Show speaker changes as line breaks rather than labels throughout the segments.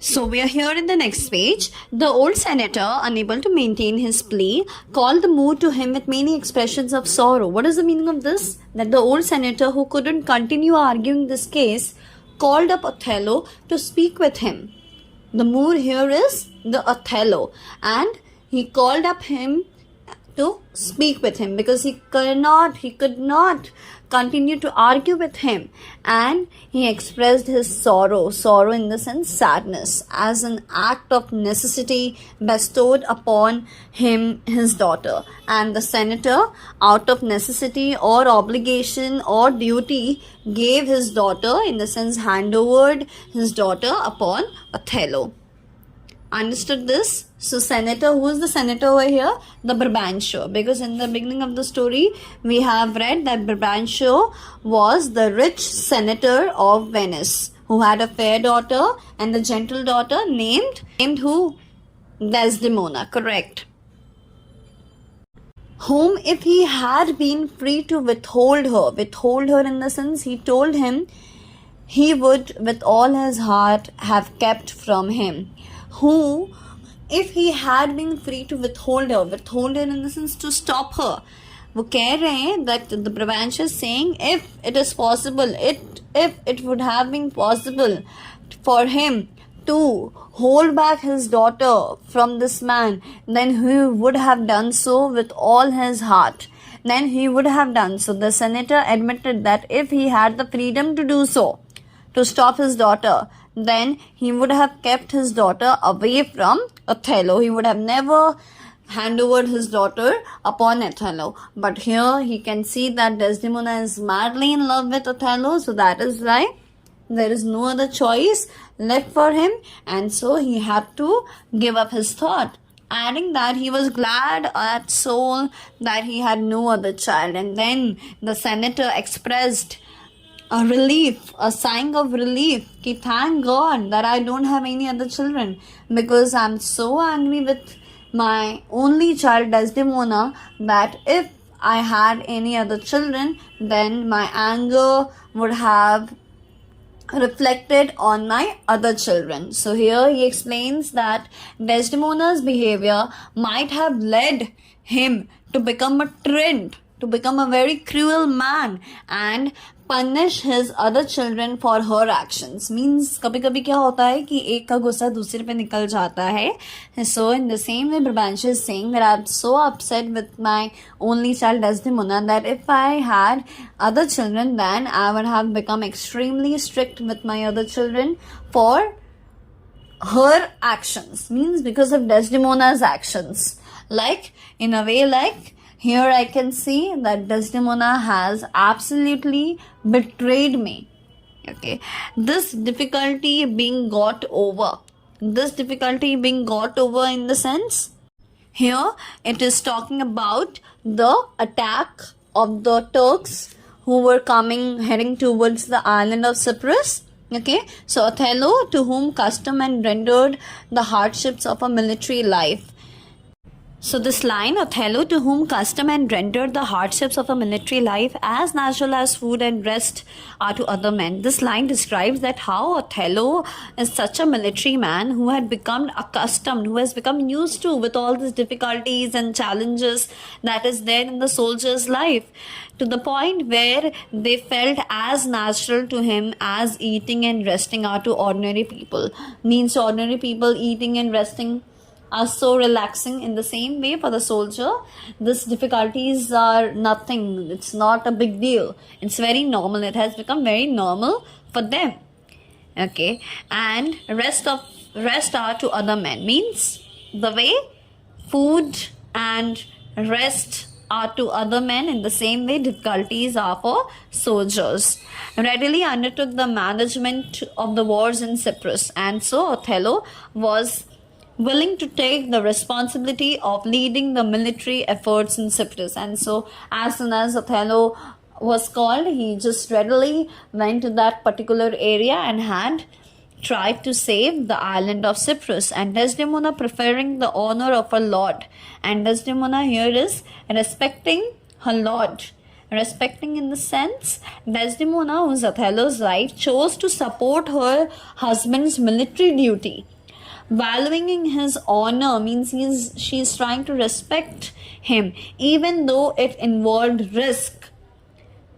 So we are here in the next page. The old senator, unable to maintain his plea, called the Moor to him with many expressions of sorrow. What is the meaning of this? That the old senator, who couldn't continue arguing this case, called up Othello to speak with him. The Moor here is the Othello, and he called up him to speak with him because he could not continue to argue with him, and he expressed his sorrow in the sense sadness, as an act of necessity bestowed upon him his daughter. And the senator, out of necessity or obligation or duty, gave his daughter, in the sense hand-overed his daughter upon Othello. Understood this? So senator, who is the senator over here? The Brabantio. Because in the beginning of the story, we have read that Brabantio was the rich senator of Venice, who had a fair daughter and the gentle daughter named who? Desdemona, correct. Whom if he had been free to withhold her in the sense he told him he would with all his heart have kept from him. Who, if he had been free to withhold her in the sense to stop her. वो कह रहे हैं that the Brabantio is saying if it is possible, if it would have been possible for him to hold back his daughter from this man, then he would have done so with all his heart. Then he would have done so. The senator admitted that if he had the freedom to do so, to stop his daughter, then he would have kept his daughter away from Othello. He would have never hand over his daughter upon Othello. But here he can see that Desdemona is madly in love with Othello, so that is why there is no other choice left for him, and so he had to give up his thought. Adding that he was glad at soul that he had no other child. And then the senator expressed a relief, a sign of relief, ki thank God that I don't have any other children, because I'm so angry with my only child Desdemona that if I had any other children, then my anger would have reflected on my other children. So here he explains that Desdemona's behavior might have led him to become a trend, to become a very cruel man and punish his other children for her actions. Means कभी कभी क्या होता है कि एक का गुस्सा दूसरे पे निकल जाता है. So in the same way Brabantio is saying that I'm so upset with my only child Desdemona that if I had other children, then I would have become extremely strict with my other children for her actions. Means because of Desdemona's actions. Like in a way, like here I can see that Desdemona has absolutely betrayed me. Okay. This difficulty being got over in the sense, here it is talking about the attack of the Turks who were heading towards the island of Cyprus. Okay. So Othello, to whom custom had rendered the hardships of a military life. So this line, Othello, to whom custom had rendered the hardships of a military life as natural as food and rest are to other men. This line describes that how Othello is such a military man who had become accustomed, who has become used to with all these difficulties and challenges that is there in the soldier's life, to the point where they felt as natural to him as eating and resting are to ordinary people. Means ordinary people eating and resting are so relaxing. In the same way for the soldier, these difficulties are nothing. It's not a big deal. It's very normal. It has become very normal for them. Okay. And rest are to other men. Means the way food and rest are to other men, in the same way difficulties are for soldiers. Readily undertook the management of the wars in Cyprus, and so Othello was willing to take the responsibility of leading the military efforts in Cyprus. And so as soon as Othello was called, he just readily went to that particular area and had tried to save the island of Cyprus, and Desdemona preferring the honor of her lord. And Desdemona here is respecting her lord, Respecting in the sense, Desdemona, who's Othello's wife, chose to support her husband's military duty. Valuing his honor means she's trying to respect him, even though it involved risk.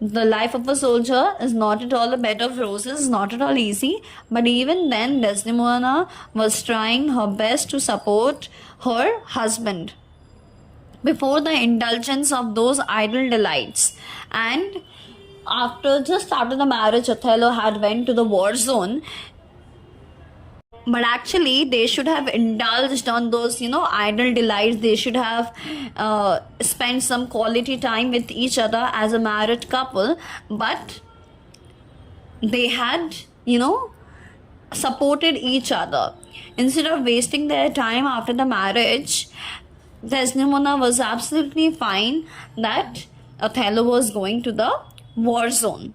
The life of a soldier is not at all a bed of roses, not at all easy, but even then Desdemona was trying her best to support her husband before the indulgence of those idle delights. And just after the marriage, Othello had went to the war zone, but actually they should have indulged on those idle delights. They should have spent some quality time with each other as a married couple, but they had supported each other instead of wasting their time after the marriage. Desdemona was absolutely fine that Othello was going to the war zone,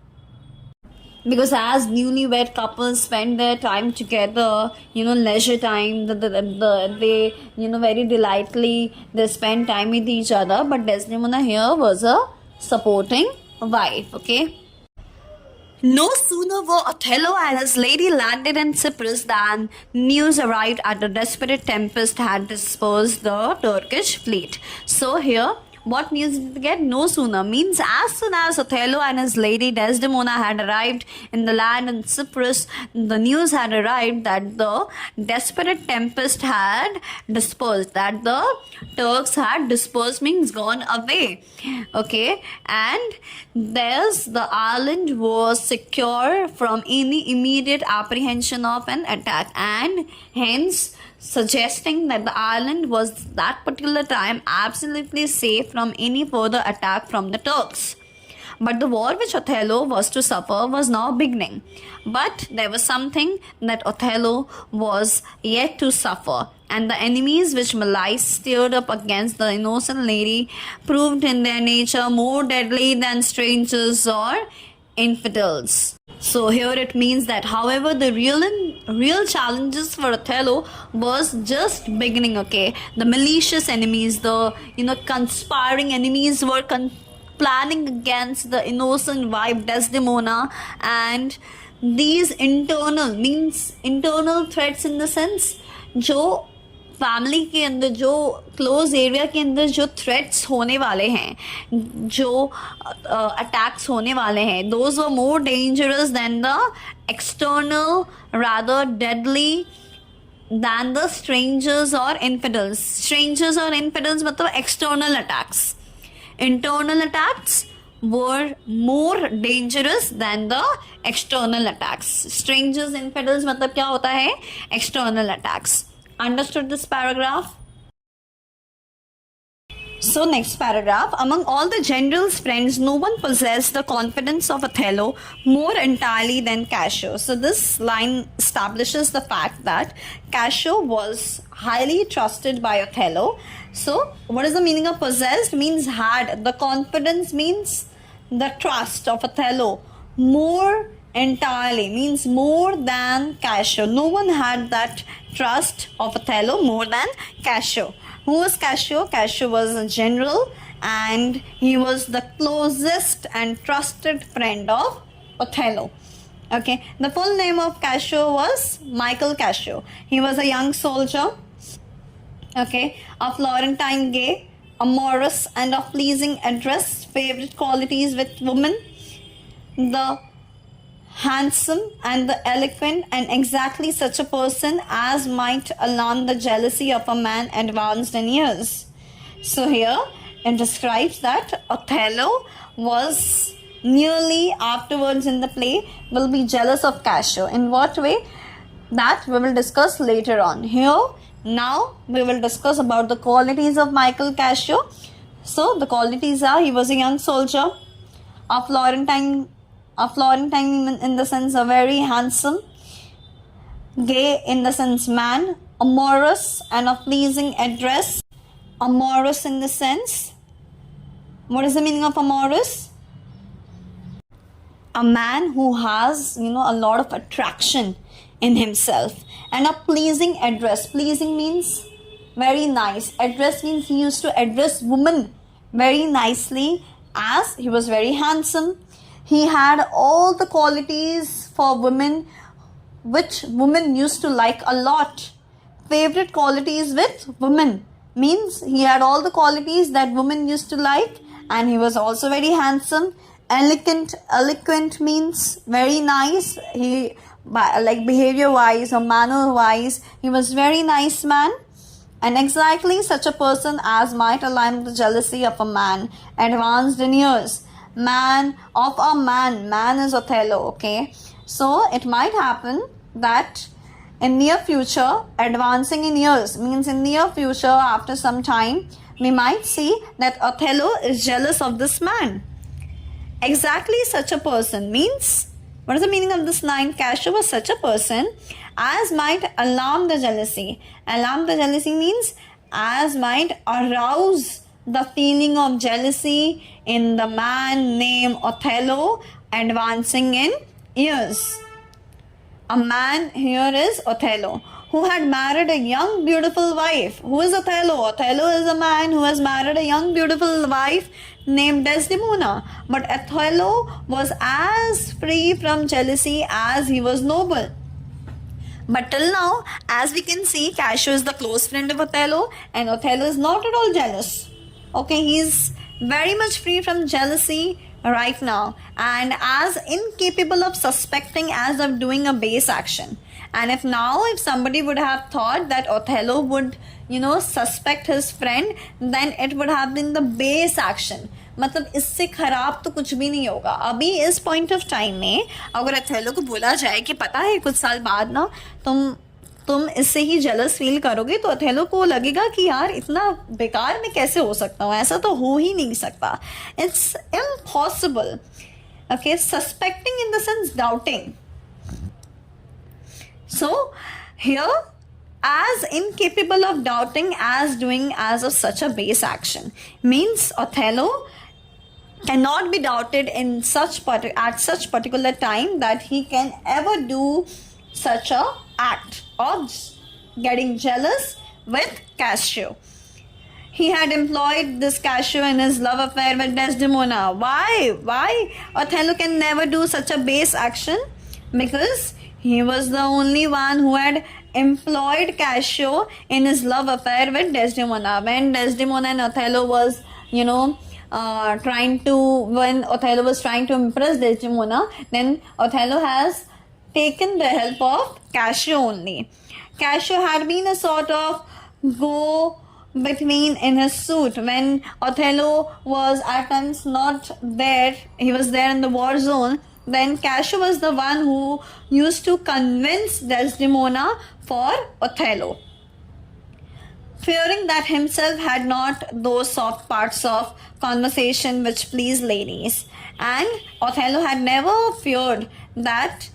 because as newlywed couples spend their time together, leisure time, they very delightfully they spend time with each other. But Desdemona here was a supporting wife. Okay. No sooner were Othello and his lady landed in Cyprus than news arrived that the desperate tempest had dispersed the Turkish fleet. So here, what news did we get? No sooner means as soon as Othello and his lady Desdemona had arrived in the land in Cyprus, the news had arrived that the desperate tempest had dispersed, that the Turks had dispersed means gone away. Okay, and the island was secure from any immediate apprehension of an attack, and hence suggesting that the island was that particular time absolutely safe from any further attack from the Turks. But the war which Othello was to suffer was now beginning. But there was something that Othello was yet to suffer, and the enemies which malice stirred up against the innocent lady proved in their nature more deadly than strangers or infidels. So here it means that however the real challenges for Othello was just beginning. Okay, the malicious enemies, the conspiring enemies were planning against the innocent wife Desdemona, and these internal threats in the sense जो family के अंदर, जो close area के अंदर जो threats होने वाले हैं, जो अटैक्स होने वाले हैं, those were more dangerous than the external, rather deadly than the strangers or infidels. Strangers or infidels मतलब external attacks. Internal attacks were more dangerous than the external attacks. Strangers, infidels मतलब क्या होता है? External attacks. Understood this paragraph? So next paragraph, among all the general's friends, no one possessed the confidence of Othello more entirely than Cassio. So this line establishes the fact that Cassio was highly trusted by Othello. So what is the meaning of possessed? Means had. The confidence means the trust of Othello. More entirely means more than Cassio. No one had that trust of Othello more than Cassio. Who was Cassio? Cassio was a general, and he was the closest and trusted friend of Othello. Okay, the full name of Cassio was Michael Cassio. He was a young soldier, okay, a Florentine gay, amorous and of pleasing address, favorite qualities with women, the handsome and the eloquent, and exactly such a person as might alarm the jealousy of a man advanced in years. So here it describes that Othello was nearly afterwards in the play will be jealous of Cassio. In what way? That we will discuss later on. Here now we will discuss about the qualities of Michael Cassio. So the qualities are: he was a young soldier, a Florentine in the sense a very handsome, gay in the sense man, amorous and of pleasing address. Amorous in the sense, what is the meaning of amorous? A man who has a lot of attraction in himself. And a pleasing address. Pleasing means very nice. Address means he used to address women very nicely as he was very handsome. He had all the qualities for women which women used to like a lot. Favorite qualities with women means he had all the qualities that women used to like, and he was also very handsome. Eloquent means very nice. He, like behavior wise or manner wise, he was very nice man. And exactly such a person as might align the jealousy of a man advanced in years. Man is Othello, okay? So it might happen that in near future, advancing in years means in near future, after some time, we might see that Othello is jealous of this man. Exactly such a person means, what is the meaning of this line? Cassio was such a person as might alarm the jealousy. Alarm the jealousy means as might arouse the feeling of jealousy in the man named Othello advancing in years. A man here is Othello, who had married a young beautiful wife. Who is Othello? Othello is a man who has married a young beautiful wife named Desdemona. But Othello was as free from jealousy as he was noble. But till now, as we can see, Cassio is the close friend of Othello, and Othello is not at all jealous. Okay, he is very much free from jealousy right now, and as incapable of suspecting as of doing a base action. And if somebody would have thought that Othello would suspect his friend, then it would have been the base action. मतलब इससे खराब तो कुछ भी नहीं होगा. अभी इस पॉइंट ऑफ टाइम में अगर अथेलो को बोला जाए कि पता है कुछ साल बाद ना तुम इससे ही जेलस फील करोगे, तो अथेलो को लगेगा कि यार इतना बेकार में कैसे हो सकता हूँ, ऐसा तो हो ही नहीं सकता. It's impossible. Okay, suspecting in the sense doubting. So here, as incapable of doubting as doing as of such a base action means Othello cannot be doubted in at such particular time that he can ever do such a act of getting jealous with Cassio. He had employed this Cassio in his love affair with Desdemona. Why Othello can never do such a base action? Because he was the only one who had employed Cassio in his love affair with Desdemona. When Desdemona and Othello was, when Othello was trying to impress Desdemona, then Othello has taken the help of Cassio only. Cassio had been a sort of go-between in his suit. When Othello was at times not there, he was there in the war zone, then Cassio was the one who used to convince Desdemona for Othello, fearing that himself had not those soft parts of conversation which please ladies. And Othello had never feared that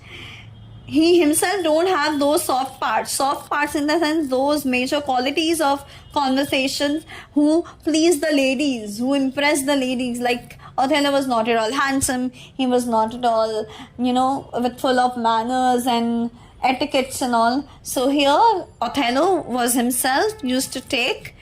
he himself don't have those soft parts in the sense those major qualities of conversations who please the ladies, who impress the ladies. Like Othello was not at all handsome, he was not at all, with full of manners and etiquettes and all. So here Othello was himself used to take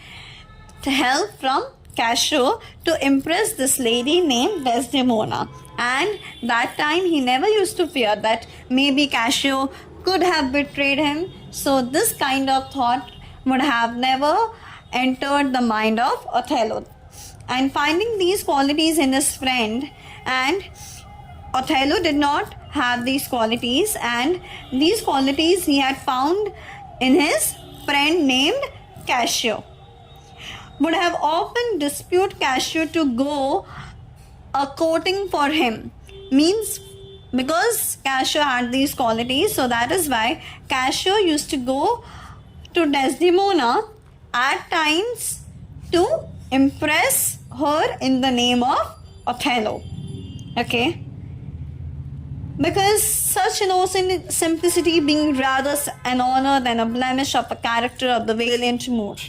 help from Cassio to impress this lady named Desdemona. And that time he never used to fear that maybe Cassio could have betrayed him. So this kind of thought would have never entered the mind of Othello. And finding these qualities in his friend, and Othello did not have these qualities, and these qualities he had found in his friend named Cassio, would have often disputed Cassio to go a courting for him. Means because Cassio had these qualities, so that is why Cassio used to go to Desdemona at times to impress her in the name of Othello. Okay, because such innocent simplicity being rather an honor than a blemish of a character of the valiant mood.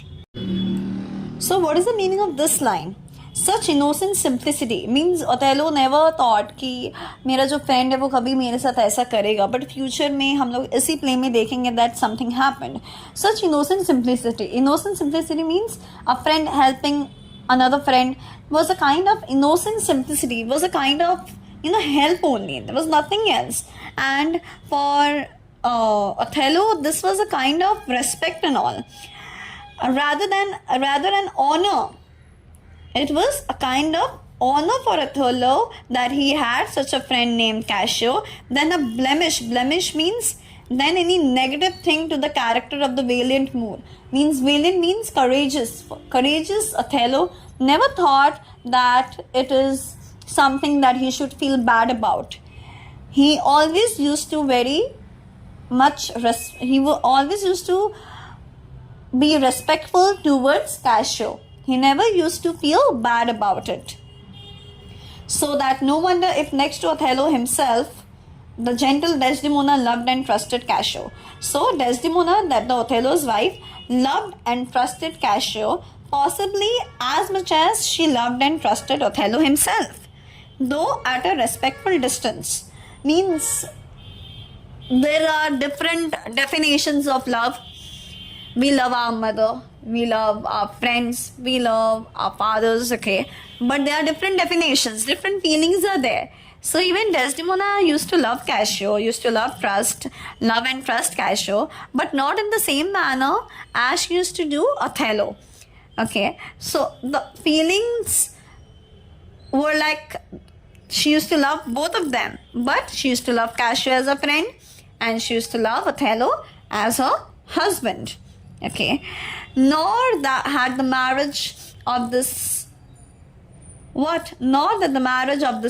So what is the meaning of this line? Such innocent simplicity means Othello never thought कि मेरा जो friend है वो कभी मेरे साथ ऐसा करेगा, but future में हम लोग इसी play में देखेंगे that something happened. Such innocent simplicity means a friend helping another friend, was a kind of innocent simplicity, was a kind of, help only. There was nothing else. And for Othello, this was a kind of respect and all. Rather an honor. It was a kind of honor for Othello that he had such a friend named Cassio. Then a blemish. Blemish means then any negative thing to the character of the valiant Moor. Valiant means courageous. Courageous Othello never thought that it is something that he should feel bad about. He always used to always used to be respectful towards Cassio. He never used to feel bad about it. So that no wonder if next to Othello himself, the gentle Desdemona loved and trusted Cassio. So Desdemona, that the Othello's wife, loved and trusted Cassio, possibly as much as she loved and trusted Othello himself, though at a respectful distance. Means there are different definitions of love. We love our mother, we love our friends, we love our fathers, okay? But there are different definitions, different feelings are there. So even Desdemona used to love Cassio, used to love and trust Cassio, but not in the same manner as she used to do Othello. Okay, so the feelings were like she used to love both of them, but she used to love Cassio as a friend and she used to love Othello as her husband. Okay, nor that the marriage of this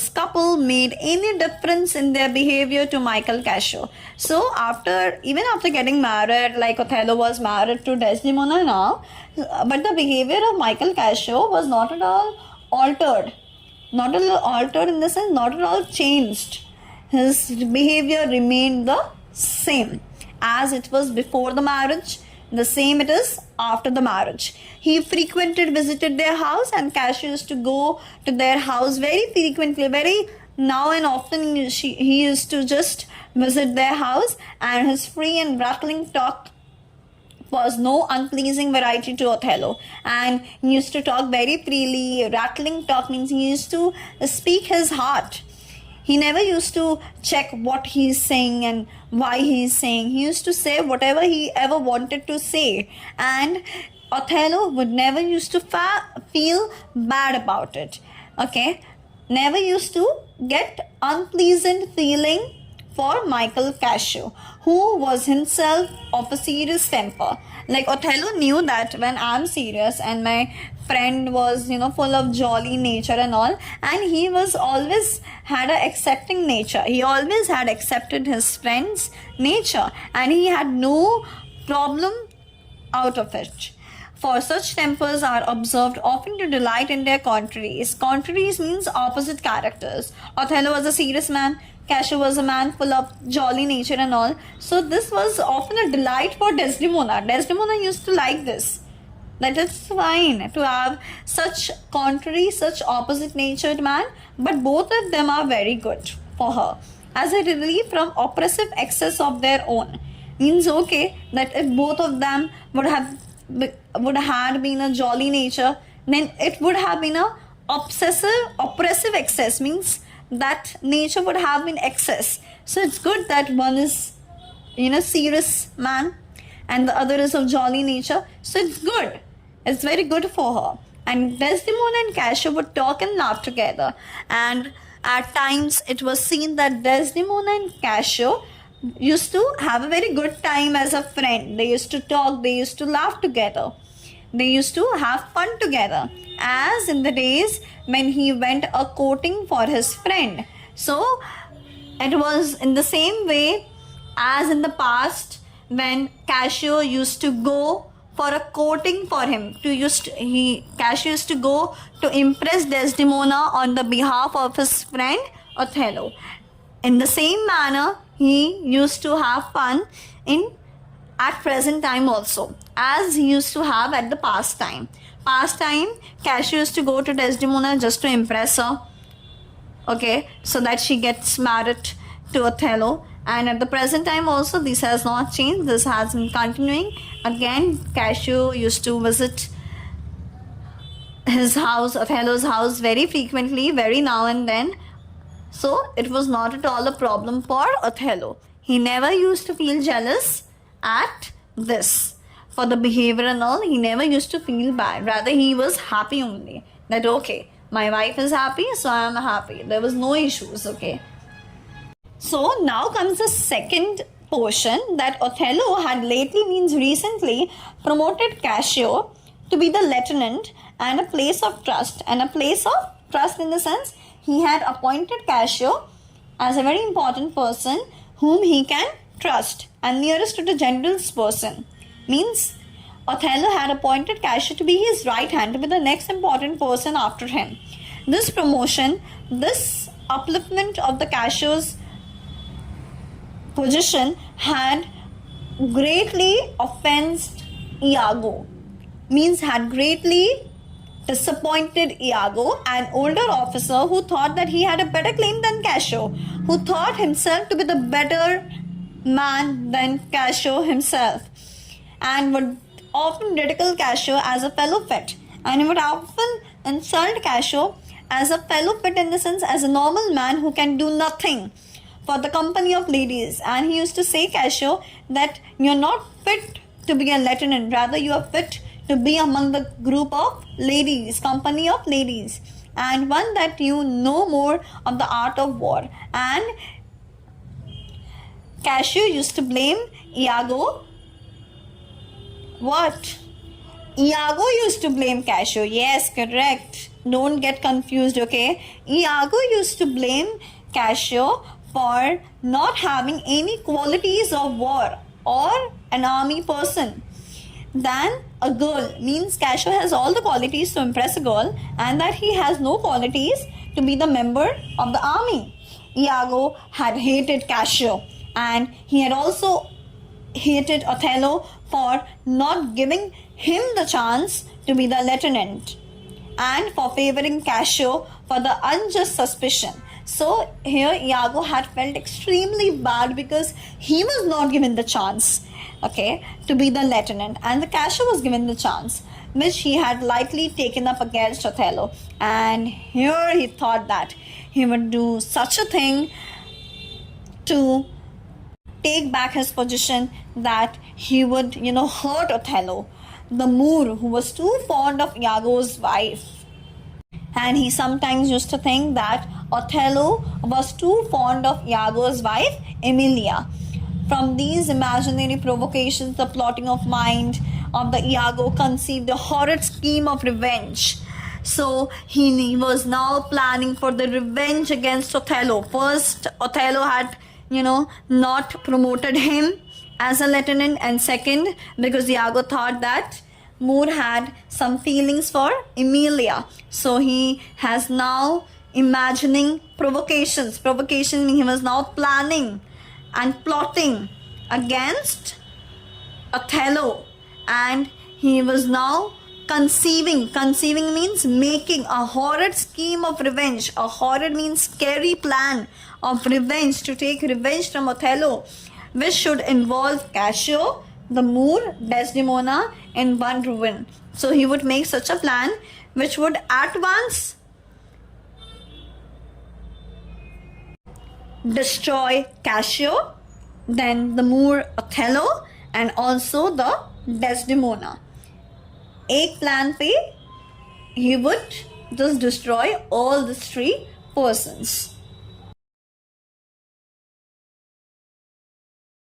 couple made any difference in their behavior to Michael Cassio. So even after getting married, like Othello was married to Desdemona now, but the behavior of Michael Cassio was not at all altered. Not at all altered in the sense, not at all changed. His behavior remained the same as it was before the marriage. The same it is after the marriage. He visited their house, and Cassio used to go to their house very frequently, very now and often. He used to just visit their house, and his free and rattling talk was no unpleasing variety to Othello. And he used to talk very freely. Rattling talk means he used to speak his heart. He never used to check what he's saying and why he's saying. He used to say whatever he ever wanted to say. And Othello would never used to feel bad about it. Okay? Never used to get unpleasant feeling for Michael Cassio, who was himself of a serious temper. Like Othello knew that when I'm serious and my friend was, full of jolly nature and all, and he was always had a accepting nature. He always had accepted his friend's nature and he had no problem out of it. For such tempers are observed often to delight in their contraries. Contraries means opposite characters. Othello was a serious man. Cassio was a man full of jolly nature and all. So this was often a delight for Desdemona. Desdemona used to like this. That it's fine to have such contrary, such opposite natured man, but both of them are very good for her as a relief from oppressive excess of their own. Means okay, that if both of them would have been a jolly nature, then it would have been a oppressive excess. Means that nature would have been excess. So it's good that one is serious man and the other is of jolly nature. So it's good. It's very good for her. And Desdemona and Cassio would talk and laugh together. And at times it was seen that Desdemona and Cassio used to have a very good time as a friend. They used to talk, they used to laugh together. They used to have fun together, as in the days when he went a courting for his friend. So it was in the same way as in the past when Cassio used to go for a courting for him. Cassio used to go to impress Desdemona on the behalf of his friend Othello. In the same manner, he used to have fun at present time also, as he used to have at the past time. Cassio used to go to Desdemona just to impress her, okay, so that she gets married to Othello. And at the present time also, this has not changed. This has been continuing. Again, Cassio used to visit his house, Othello's house, very frequently, very now and then. So it was not at all a problem for Othello. He never used to feel jealous at this. For the behavior and all, he never used to feel bad. Rather, he was happy only. That okay, my wife is happy, so I am happy. There was no issues, okay. So now comes the second portion, that Othello had lately, means recently, promoted Cassio to be the lieutenant and a place of trust. And a place of trust in the sense, he had appointed Cassio as a very important person whom he can trust and nearest to the general's person. Means Othello had appointed Cassio to be his right hand, to be the next important person after him. This promotion, this upliftment of the Cassio's position had greatly offended Iago. Means had greatly disappointed Iago, an older officer who thought that he had a better claim than Cassio, who thought himself to be the better man than Cassio himself, and would often ridicule Cassio as a fellow fit, and he would often insult Cassio as a fellow fit in the sense as a normal man who can do nothing for the company of ladies. And he used to say Cassio that you're not fit to be a lieutenant, rather you are fit to be among the group of ladies, company of ladies, and one that you know more of the art of war. And Cassio used to blame Iago. What? Iago used to blame Cassio. Yes, correct. Don't get confused, okay? Iago used to blame Cassio for not having any qualities of war or an army person than a girl. Means Cassio has all the qualities to impress a girl, and that he has no qualities to be the member of the army. Iago had hated Cassio, and he had also hated Othello for not giving him the chance to be the lieutenant, and for favoring Cassio for the unjust suspicion. So here Iago had felt extremely bad because he was not given the chance, okay, to be the lieutenant, and the Cassio was given the chance, which he had lightly taken up against Othello. And here he thought that he would do such a thing to take back his position, that he would, hurt Othello, the Moor, who was too fond of Iago's wife. And he sometimes used to think that Othello was too fond of Iago's wife, Emilia. From these imaginary provocations, the plotting of mind of the Iago conceived a horrid scheme of revenge. So he was now planning for the revenge against Othello. First, Othello had, not promoted him as a lieutenant, and second, because Iago thought that Moore had some feelings for Emilia. So he has now imagining provocations. Provocation means he was now planning and plotting against Othello, and he was now conceiving means making a horrid scheme of revenge. A horrid means scary plan of revenge, to take revenge from Othello, which should involve Cassio, the Moor, Desdemona in one ruin. So he would make such a plan which would at once destroy Cassio, then the Moor Othello, and also the Desdemona. एक plan पे he would just destroy all these three persons.